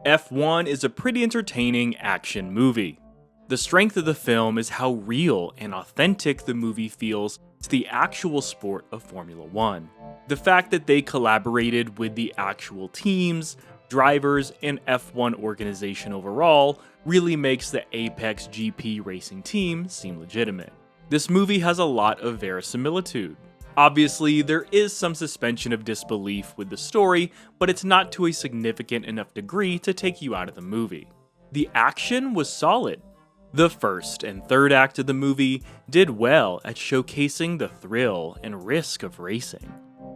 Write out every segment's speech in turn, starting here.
F1 is a pretty entertaining action movie. The strength of the film is how real and authentic the movie feels to the actual sport of Formula 1. The fact that they collaborated with the actual teams, drivers, and F1 organization overall really makes the Apex GP racing team seem legitimate. This movie has a lot of verisimilitude. Obviously, there is some suspension of disbelief with the story, but it's not to a significant enough degree to take you out of the movie. The action was solid. The first and third act of the movie did well at showcasing the thrill and risk of racing.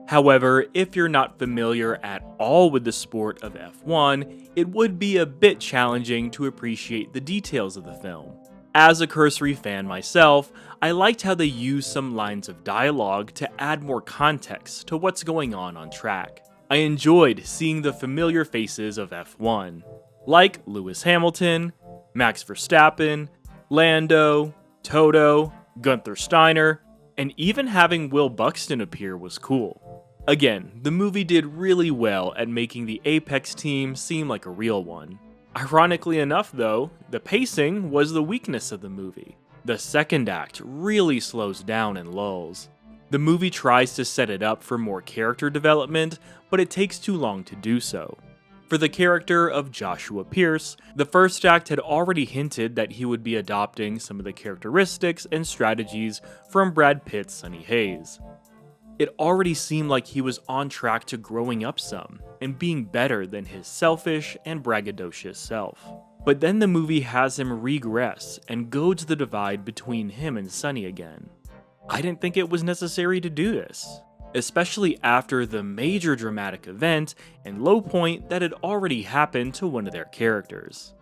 However, if you're not familiar at all with the sport of F1, it would be a bit challenging to appreciate the details of the film. As a cursory fan myself, I liked how they used some lines of dialogue to add more context to what's going on track. I enjoyed seeing the familiar faces of F1, like Lewis Hamilton, Max Verstappen, Lando, Toto, Gunther Steiner, and even having Will Buxton appear was cool. Again, the movie did really well at making the Apex team seem like a real one. Ironically enough though, the pacing was the weakness of the movie. The second act really slows down and lulls. The movie tries to set it up for more character development, but it takes too long to do so. For the character of Joshua Pierce, the first act had already hinted that he would be adopting some of the characteristics and strategies from Brad Pitt's Sonny Hayes. It already seemed like he was on track to growing up some, and being better than his selfish and braggadocious self. But then the movie has him regress and goads the divide between him and Sonny again. I didn't think it was necessary to do this, especially after the major dramatic event and low point that had already happened to one of their characters.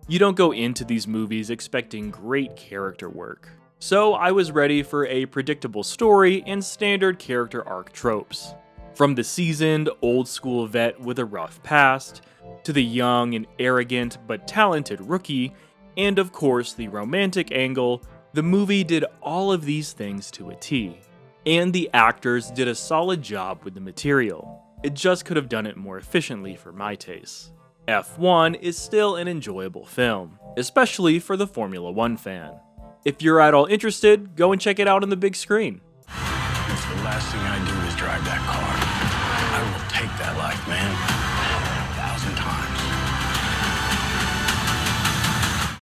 You don't go into these movies expecting great character work. So I was ready for a predictable story and standard character arc tropes. From the seasoned, old-school vet with a rough past, to the young and arrogant but talented rookie, and of course the romantic angle, the movie did all of these things to a T. And the actors did a solid job with the material. It just could have done it more efficiently for my taste. F1 is still an enjoyable film, especially for the Formula 1 fan. If you're at all interested, go and check it out on the big screen. If the last thing I do is drive that car, I will take that life, man.